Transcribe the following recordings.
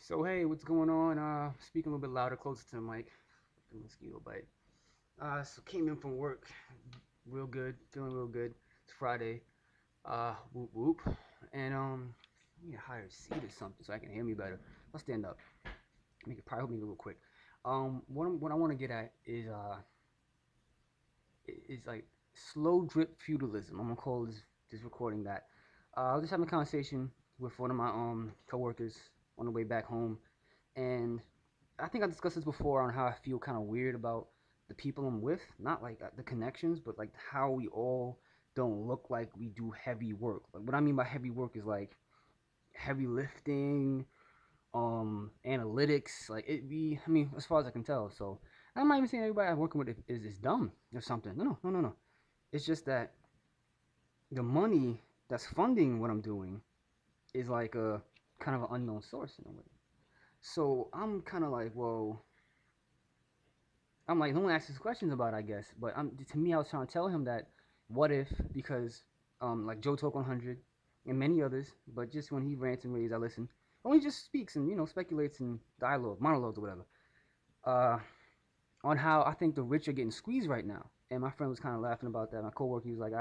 So hey, what's going on? Speaking a little bit louder, closer to the mic. The mosquito bite. So came in from work, real good, feeling real good. It's Friday. Whoop whoop. And I need a higher seat or something so I can hear me better. I'll stand up. Make it probably make it real quick. What I want to get at is like slow drip feudalism. I'm gonna call this recording that. I was just having a conversation with one of my coworkers on the way back home, and I think I discussed this before on how I feel kind of weird about the people I'm with, not like the connections, but like how we all don't look like we do heavy work. Like what I mean by heavy work is like heavy lifting, analytics. Like it be, I mean, as far as I can tell. So I'm not even saying everybody I'm working with is dumb or something. No. It's just that the money that's funding what I'm doing is like a kind of an unknown source in a way. So I'm kind of like, well, I'm like, no one asks questions about it, I guess. But to me, I was trying to tell him that what if, because like Joe Talk 100 and many others, but just when he rants and raves, I listen. When he just speaks and speculates and dialogue, monologues or whatever, uh, on how I think the rich are getting squeezed right now. And my friend was kind of laughing about that. My coworker, he was like,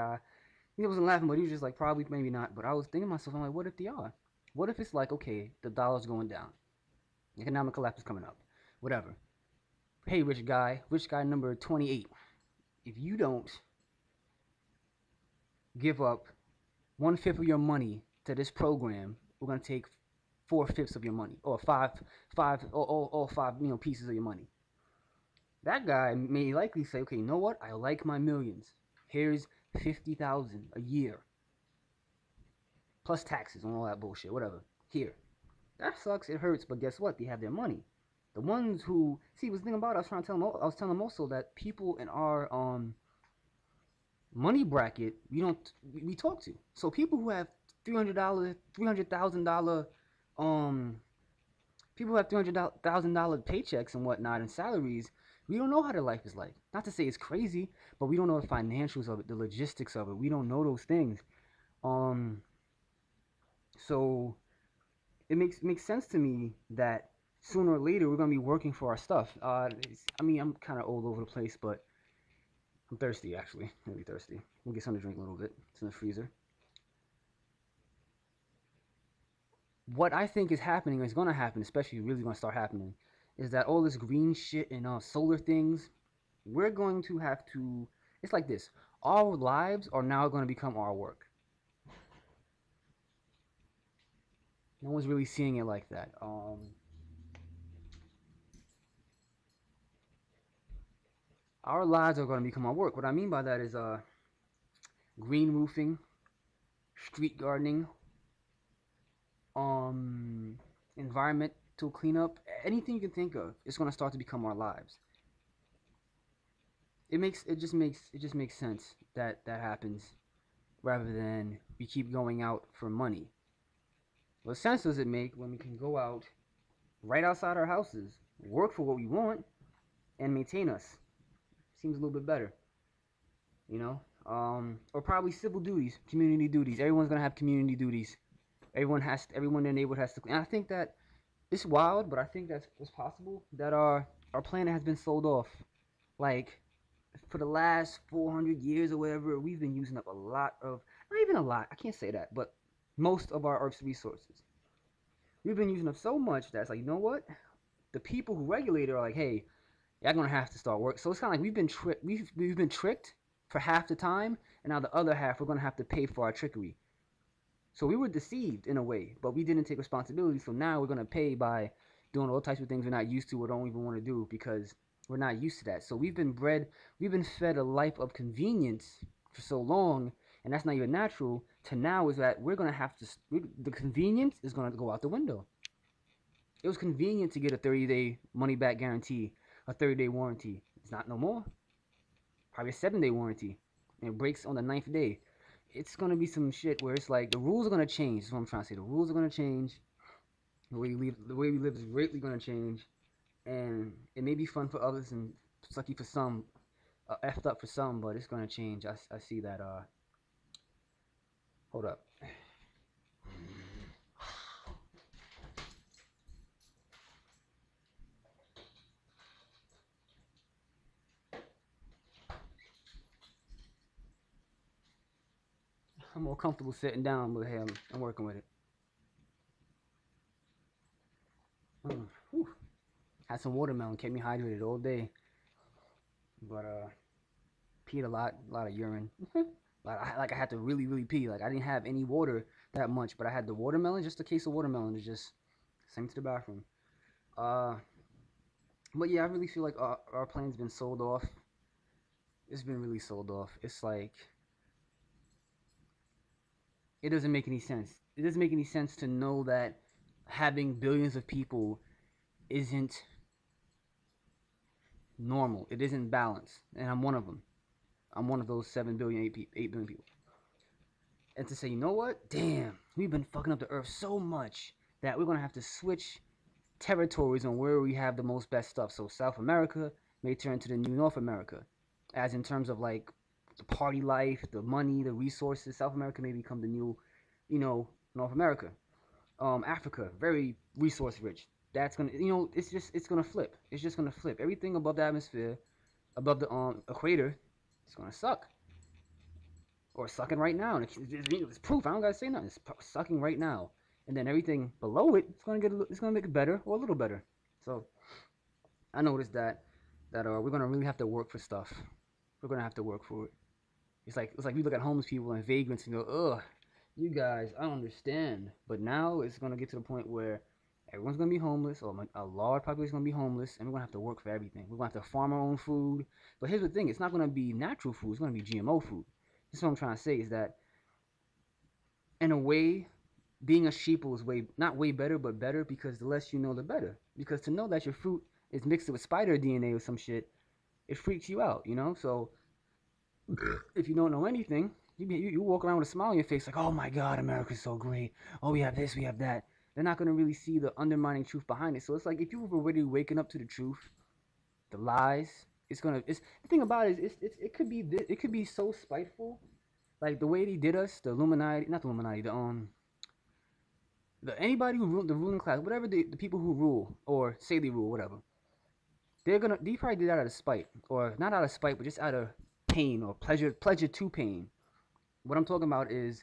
he wasn't laughing, but he was just like, probably, maybe not. But I was thinking to myself, I'm like, what if they are? What if it's like, okay, the dollar's going down, economic collapse is coming up, whatever. Hey, rich guy number 28. If you don't give up 1/5 of your money to this program, we're gonna take 4/5 of your money, or five, all five, pieces of your money. That guy may likely say, okay, you know what? I like my millions. Here's 50,000 a year, plus taxes and all that bullshit, whatever. Here, that sucks. It hurts, but guess what? They have their money. The ones who see, was the thing about it, I was trying to tell them. I was telling them also that people in our money bracket we talk to. So people who have $300, $300,000, um, people who have $300,000 paychecks and whatnot and salaries, we don't know how their life is like. Not to say it's crazy, but we don't know the financials of it, the logistics of it. We don't know those things. Um, so it makes sense to me that sooner or later we're gonna be working for our stuff. I mean, I'm kind of all over the place, but I'm thirsty actually. Maybe thirsty. We'll get something to drink a little bit. It's in the freezer. What I think is happening, is going to happen, especially really going to start happening, is that all this green shit and solar things, we're going to have to. It's like this: our lives are now going to become our work. No one's really seeing it like that. Our lives are going to become our work. What I mean by that is green roofing, street gardening, um, environmental cleanup, anything you can think of. It's going to start to become our lives. It just makes sense that that happens rather than we keep going out for money. What sense does it make when we can go out right outside our houses, work for what we want, and maintain us? Seems a little bit better, you know? Or probably civil duties, community duties. Everyone's gonna have community duties. Everyone in their neighborhood has to. And I think that it's wild, but I think that's what's possible. That our planet has been sold off. Like for the last 400 years or whatever, we've been using up a lot of, not even a lot, I can't say that, but most of our Earth's resources. We've been using up so much that's like, you know what? The people who regulate it are like, hey, y'all gonna have to start work. So it's kind of like we've been tricked for half the time, and now the other half we're gonna have to pay for our trickery. So we were deceived in a way, but we didn't take responsibility. So now we're gonna pay by doing all types of things we're not used to or don't even want to do because we're not used to that. So we've been fed a life of convenience for so long, and that's not even natural. To now is that we're gonna have to the convenience is gonna go out the window. It was convenient to get a 30-day money back guarantee, a 30-day warranty. It's not no more. Probably a 7-day warranty, and it breaks on the ninth day. It's gonna be some shit where it's like the rules are gonna change. That's what I'm trying to say. The rules are gonna change. The way we live is greatly gonna change, and it may be fun for others and sucky for some, effed up for some, but it's gonna change. I see that. Hold up. I'm more comfortable sitting down, but hey, I'm working with it. Whew. Had some watermelon, kept me hydrated all day. But peed a lot of urine. Like I had to really, really pee. Like I didn't have any water that much, but I had the watermelon, just a case of watermelon to just send to the bathroom. Uh, but yeah, I really feel like our plane's been sold off. It's been really sold off. It's like it doesn't make any sense. It doesn't make any sense to know that having billions of people isn't normal. It isn't balanced, and I'm one of them. I'm one of those 7 billion, 8 billion people. And to say, you know what? Damn, we've been fucking up the earth so much that we're gonna have to switch territories on where we have the most best stuff. So South America may turn into the new North America, as in terms of like the party life, the money, the resources. South America may become the new, North America. Africa, very resource rich. That's gonna, it's gonna flip. It's just gonna flip. Everything above the atmosphere, above the equator, it's gonna suck. Or sucking right now. And it's proof. I don't gotta say nothing. It's sucking right now. And then everything below it, it's gonna make it better or a little better. So I noticed that we're gonna really have to work for stuff. We're gonna have to work for it. It's like we look at homeless people and vagrants and go, ugh, you guys, I don't understand. But now it's gonna get to the point where everyone's gonna be homeless, or a large population is gonna be homeless, and we're gonna have to work for everything. We're gonna have to farm our own food. But here's the thing: it's not gonna be natural food. It's gonna be GMO food. This is what I'm trying to say: is that in a way, being a sheeple is way not way better, but better because the less you know, the better. Because to know that your fruit is mixed with spider DNA or some shit, it freaks you out, So if you don't know anything, you walk around with a smile on your face like, oh my God, America's so great. Oh, we have this, we have that. They're not gonna really see the undermining truth behind it. So it's like if you were already waking up to the truth, the lies, it's the thing about it is it could be so spiteful, like the way they did us, the Illuminati, not the Illuminati, the anybody who rule the ruling class, whatever the people who rule or say they rule, whatever, they probably did that out of spite, or not out of spite, but just out of pain or pleasure to pain. What I'm talking about is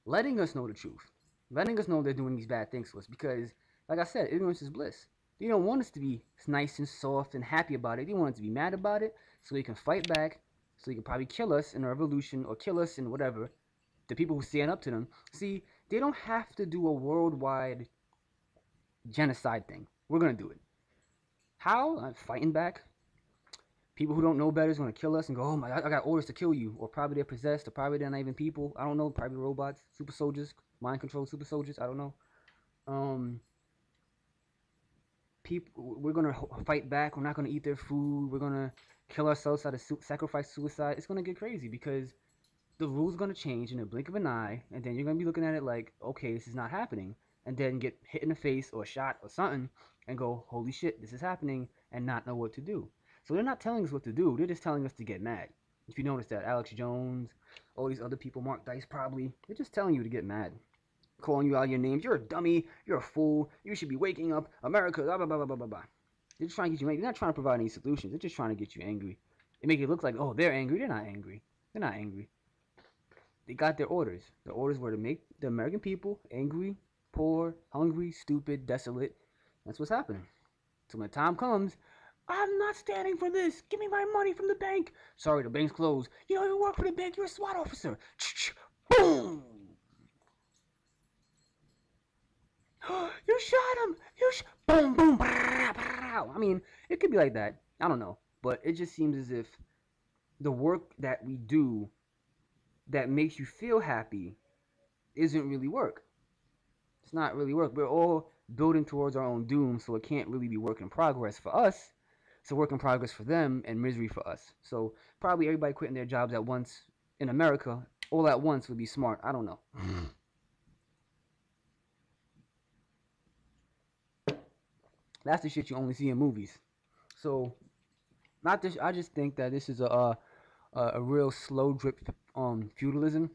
letting us know the truth, letting us know they're doing these bad things to us, because, like I said, ignorance is bliss. They don't want us to be nice and soft and happy about it. They want us to be mad about it so they can fight back, so they can probably kill us in a revolution or kill us in whatever. The people who stand up to them. See, they don't have to do a worldwide genocide thing. We're gonna do it. How? Fighting back. People who don't know better is gonna kill us and go, oh my, I got orders to kill you, or probably they're possessed, or probably they're not even people. I don't know. Probably robots, super soldiers, mind controlled super soldiers. I don't know. Um, people, we're gonna fight back. We're not gonna eat their food. We're gonna kill ourselves out of sacrifice suicide. It's gonna get crazy because the rules are going to change in a blink of an eye, and then you're going to be looking at it like, okay, this is not happening, and then get hit in the face or shot or something and go, holy shit, this is happening, and not know what to do. So they're not telling us what to do. They're just telling us to get mad. If you notice that, Alex Jones, all these other people, Mark Dice probably, they're just telling you to get mad. Calling you out your names. You're a dummy. You're a fool. You should be waking up. America, blah, blah, blah, blah, blah, blah. They're just trying to get you angry. They're not trying to provide any solutions. They're just trying to get you angry. They make it look like, oh, they're angry. They're not angry. They're not angry. They got their orders. The orders were to make the American people angry, poor, hungry, stupid, desolate. That's what's happening. So when the time comes, I'm not standing for this. Give me my money from the bank. Sorry, the bank's closed. You don't even work for the bank. You're a SWAT officer. Boom! You shot him. Boom, boom. I mean, it could be like that. I don't know. But it just seems as if the work that we do that makes you feel happy isn't really work. It's not really work. We're all building towards our own doom, so it can't really be work in progress for us. It's a work in progress for them and misery for us. So probably everybody quitting their jobs at once in America, all at once, would be smart. I don't know. That's the shit you only see in movies. So not this. I just think that this is a real slow drip feudalism.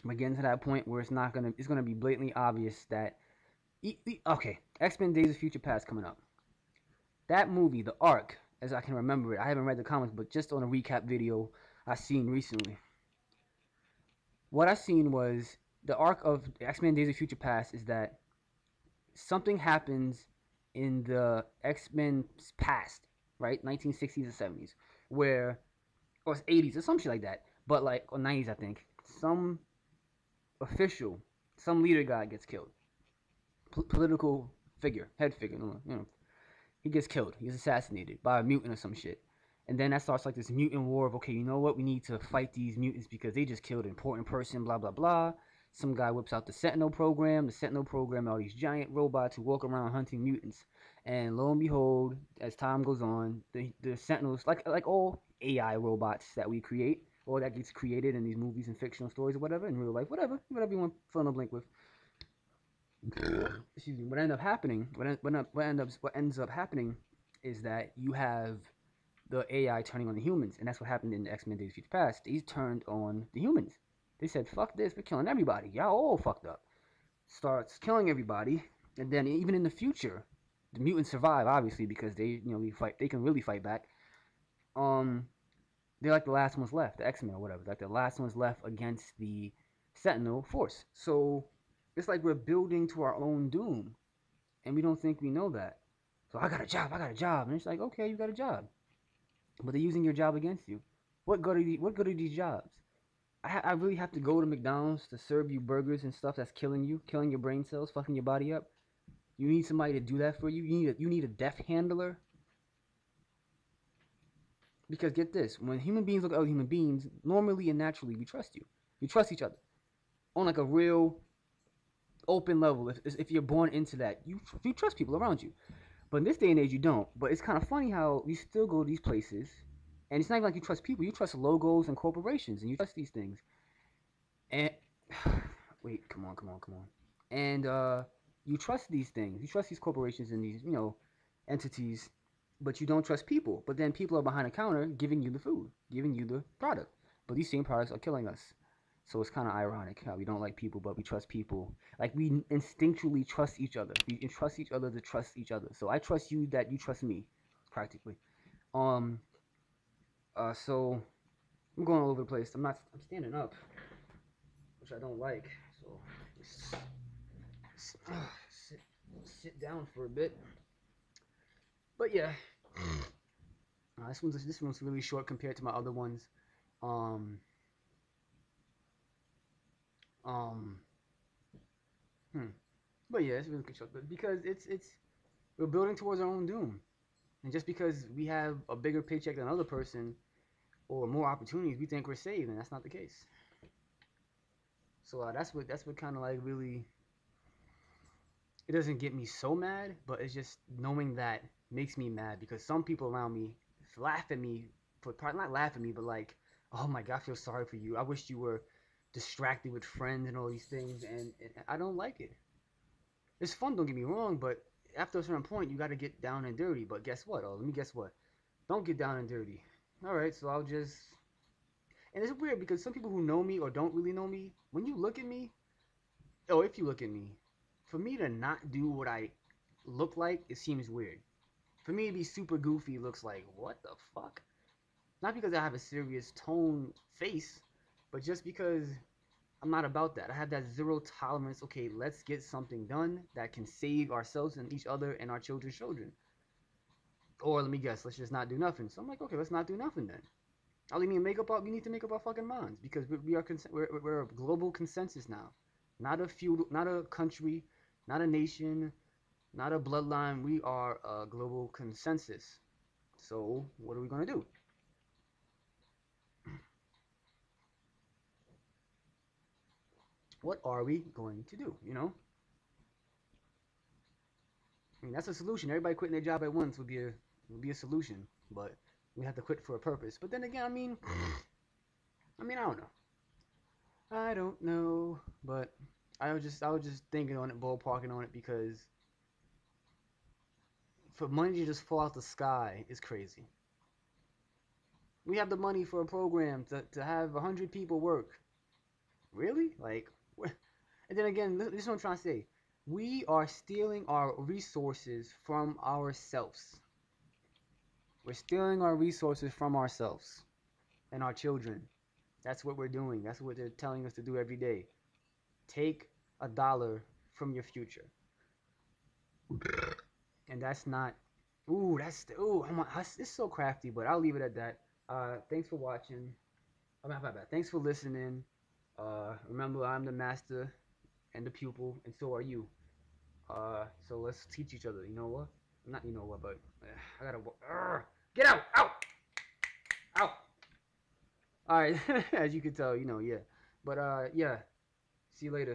We're getting to that point where it's gonna be blatantly obvious that okay, X-Men Days of Future Past coming up. That movie, the arc, as I can remember it, I haven't read the comics, but just on a recap video I seen recently. what I seen was the arc of X-Men Days of Future Past is that something happens in the X-Men's past, right? 1960s or 70s, where or 80s or some shit like that. But like or 90s, I think. Some official, some leader guy gets killed. Political figure, head figure, he gets killed. He's assassinated by a mutant or some shit. And then that starts like this mutant war of, okay, you know what? We need to fight these mutants because they just killed an important person, blah, blah, blah. Some guy whips out the Sentinel program. The Sentinel program are all these giant robots who walk around hunting mutants. And lo and behold, as time goes on, the Sentinels, like all AI robots that we create, or that gets created in these movies and fictional stories or whatever, in real life, whatever you want to fill in the blank with, excuse me, what end up happening, what ends up happening is that you have the AI turning on the humans, and that's what happened in the X Men Days of Future Past. They turned on the humans. They said, "Fuck this, we're killing everybody. Y'all all fucked up." Starts killing everybody, and then even in the future, the mutants survive obviously because we fight. They can really fight back. Um, they're like the last ones left, the X Men or whatever, like the last ones left against the Sentinel force. So it's like we're building to our own doom, and we don't think we know that. So I got a job, and it's like, okay, you got a job, but they're using your job against you. What good are these jobs? I really have to go to McDonald's to serve you burgers and stuff that's killing you, killing your brain cells, fucking your body up. You need somebody to do that for you. You need a death handler. Because get this, when human beings look at other human beings, normally and naturally we trust you. We trust each other on like a real open level. If you're born into that, you trust people around you. But in this day and age, you don't. But it's kind of funny how we still go to these places, and it's not even like you trust people. You trust logos and corporations, and you trust these things. And wait, come on. And you trust these things. You trust these corporations and these entities, but you don't trust people. But then people are behind a counter giving you the food, giving you the product. But these same products are killing us. So it's kind of ironic how we don't like people, but we trust people. Like we instinctually trust each other. We trust each other to trust each other. So I trust you that you trust me, practically. Um. So I'm going all over the place. I'm standing up, which I don't like. So sit sit down for a bit. But yeah, this one's really short compared to my other ones. Um. Um. Hmm. But yeah, it's really short because it's we're building towards our own doom. And just because we have a bigger paycheck than another person or more opportunities, we think we're saved, and that's not the case. So that's what kind of like really it doesn't get me so mad, but it's just knowing that makes me mad because some people around me laugh at me for part not laugh at me, but like, oh my god, I feel sorry for you. I wish you were distracted with friends and all these things, and I don't like it. It's fun, don't get me wrong, but after a certain point, you got to get down and dirty. But guess what? Oh, let me guess what. Don't get down and dirty. All right, so I'll just. And it's weird because some people who know me or don't really know me, when you look at me, oh, if you look at me, for me to not do what I look like, it seems weird. For me to be super goofy looks like, what the fuck? Not because I have a serious tone face, but just because I'm not about that. I have that zero tolerance. Okay, let's get something done that can save ourselves and each other and our children's children. Or let me guess, let's just not do nothing. So I'm like, okay, let's not do nothing then. All you we need to make up our fucking minds because we're a global consensus now, not a few, not a country, not a nation, not a bloodline. We are a global consensus. So what are we gonna do? What are we going to do? I mean that's a solution. Everybody quitting their job at once would be a solution, but we have to quit for a purpose. But then again, I don't know. I don't know, but I was just thinking on it, ballparking on it because for money to just fall out the sky is crazy. We have the money for a program to have 100 people work. Really? Like, and then again, this is what I'm trying to say. We are stealing our resources from ourselves. We're stealing our resources from ourselves and our children. That's what we're doing. That's what they're telling us to do every day. Take $1 from your future. And that's not. Ooh, that's ooh. It's so crafty, but I'll leave it at that. Thanks for watching. Oh, my bad. Thanks for listening. Remember, I'm the master and the pupil, and so are you. So let's teach each other. You know what? Not you know what, but I gotta. Get out! Out! Out! All right. As you can tell, yeah. But yeah. See you later.